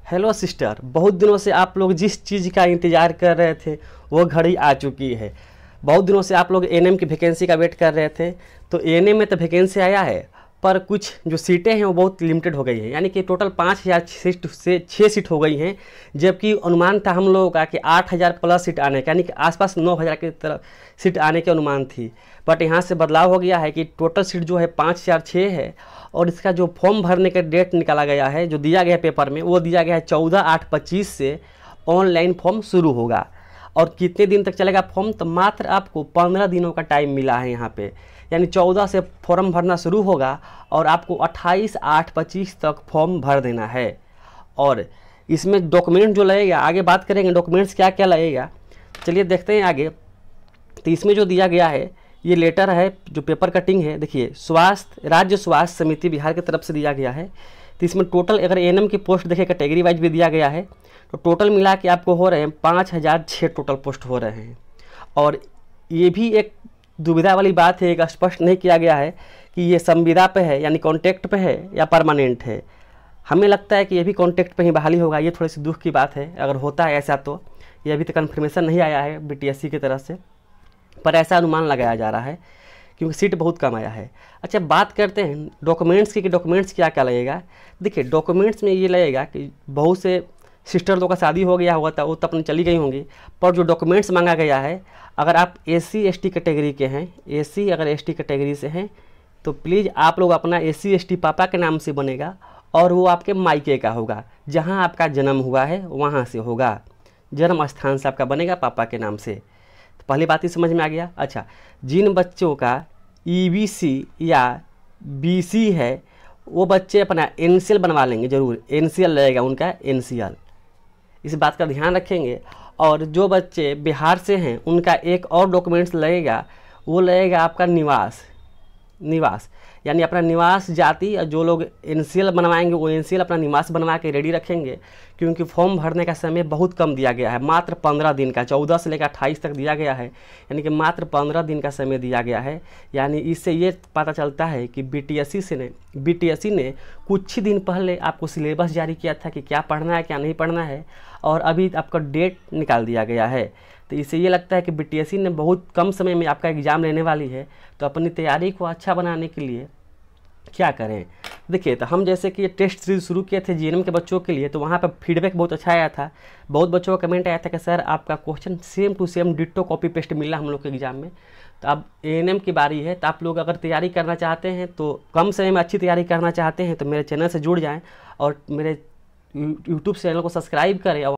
Hello sister, बहुत दिनों से आप लोग जिस चीज़ का इंतज़ार कर रहे थे वो घड़ी आ चुकी है। बहुत दिनों से आप लोग एएनएम की वैकेंसी का वेट कर रहे थे, तो एएनएम में तो वैकेंसी आया है, पर कुछ जो सीटें हैं वो बहुत लिमिटेड हो गई हैं। यानी कि टोटल 5000 सीट से 6 सीट हो गई हैं, जबकि अनुमान था हम लोगों का कि 8000 प्लस सीट आने का, यानी कि आसपास 9000 की तरफ सीट आने की अनुमान थी। बट यहाँ से बदलाव हो गया है कि टोटल सीट जो है 5006 है, और इसका जो फॉर्म भरने का डेट निकाला गया है, जो दिया गया है पेपर में, वो दिया गया है 14/8/25 से ऑनलाइन फॉर्म शुरू होगा। और कितने दिन तक चलेगा फॉर्म, तो मात्र आपको 15 दिनों का टाइम मिला है यहाँ पे। यानी 14 से फॉर्म भरना शुरू होगा और आपको 28/8/25 तक फॉर्म भर देना है। और इसमें डॉक्यूमेंट जो लगेगा, आगे बात करेंगे डॉक्यूमेंट्स क्या क्या लगेगा। चलिए देखते हैं आगे। तो इसमें जो दिया गया है, ये लेटर है जो पेपर कटिंग है, देखिए राज्य स्वास्थ्य समिति बिहार की तरफ से दिया गया है। तो इसमें टोटल अगर एएनएम की पोस्ट देखें, कैटेगरी वाइज भी दिया गया है, तो टोटल मिला के आपको हो रहे हैं 5006 टोटल पोस्ट हो रहे हैं। और ये भी एक दुविधा वाली बात है, एक स्पष्ट नहीं किया गया है कि ये संविदा पे है यानी कॉन्ट्रैक्ट पे है या परमानेंट है। हमें लगता है कि ये भी कॉन्ट्रैक्ट पे ही बहाली होगा। ये थोड़ी सी दुख की बात है अगर होता है ऐसा, तो ये अभी तक कन्फर्मेशन नहीं आया है बीटीएससी की तरफ से, पर ऐसा अनुमान लगाया जा रहा है क्योंकि सीट बहुत कम आया है। अच्छा, बात करते हैं डॉक्यूमेंट्स की कि डॉक्यूमेंट्स क्या क्या लगेगा। देखिए डॉक्यूमेंट्स में ये लगेगा कि बहुत से सिस्टर लोग का शादी हो गया होगा, वो तो अपनी चली गई होंगी, पर जो डॉक्यूमेंट्स मांगा गया है, अगर आप एससी एसटी कैटेगरी के हैं, एससी अगर एसटी कैटेगरी से हैं, तो प्लीज़ आप लोग अपना एससी एसटी पापा के नाम से बनेगा और वो आपके मायके का होगा, जहाँ आपका जन्म हुआ है वहाँ से होगा, जन्म स्थान से आपका बनेगा पापा के नाम से। तो पहली बात ही समझ में आ गया। अच्छा, जिन बच्चों का ईबीसी या बीसी है, वो बच्चे अपना एनसीएल बनवा लेंगे, ज़रूर एनसीएल लगेगा उनका, एनसीएल, इस बात का ध्यान रखेंगे। और जो बच्चे बिहार से हैं उनका एक और डॉक्यूमेंट्स लगेगा, वो लगेगा आपका निवास यानी अपना निवास जाति। और जो लोग एनसीएल बनवाएंगे वो एनसीएल अपना निवास बनवा के रेडी रखेंगे, क्योंकि फॉर्म भरने का समय बहुत कम दिया गया है, मात्र 15 दिन का, 14 से लेकर 28 तक दिया गया है, यानी कि मात्र 15 दिन का समय दिया गया है। यानी इससे ये पता चलता है कि बीटीएससी ने कुछ ही दिन पहले आपको सिलेबस जारी किया था कि क्या पढ़ना है क्या नहीं पढ़ना है, और अभी आपका डेट निकाल दिया गया है। तो इससे ये लगता है कि बीटीएससी ने बहुत कम समय में आपका एग्ज़ाम लेने वाली है। तो अपनी तैयारी को अच्छा बनाने के लिए क्या करें। देखिए, तो हम जैसे कि ये टेस्ट सीरीज शुरू किए थे जीएनएम के बच्चों के लिए, तो वहाँ पर फीडबैक बहुत अच्छा आया था। बहुत बच्चों का कमेंट आया था कि सर आपका question same to same ditto copy paste मिला हम लोग के एग्ज़ाम में। तो अब एएनएम की बारी है, तो आप लोग अगर तैयारी करना चाहते हैं, तो कम समय में अच्छी तैयारी करना चाहते हैं, तो मेरे चैनल से जुड़ जाएँ और मेरे यूट्यूब चैनल को सब्सक्राइब करें।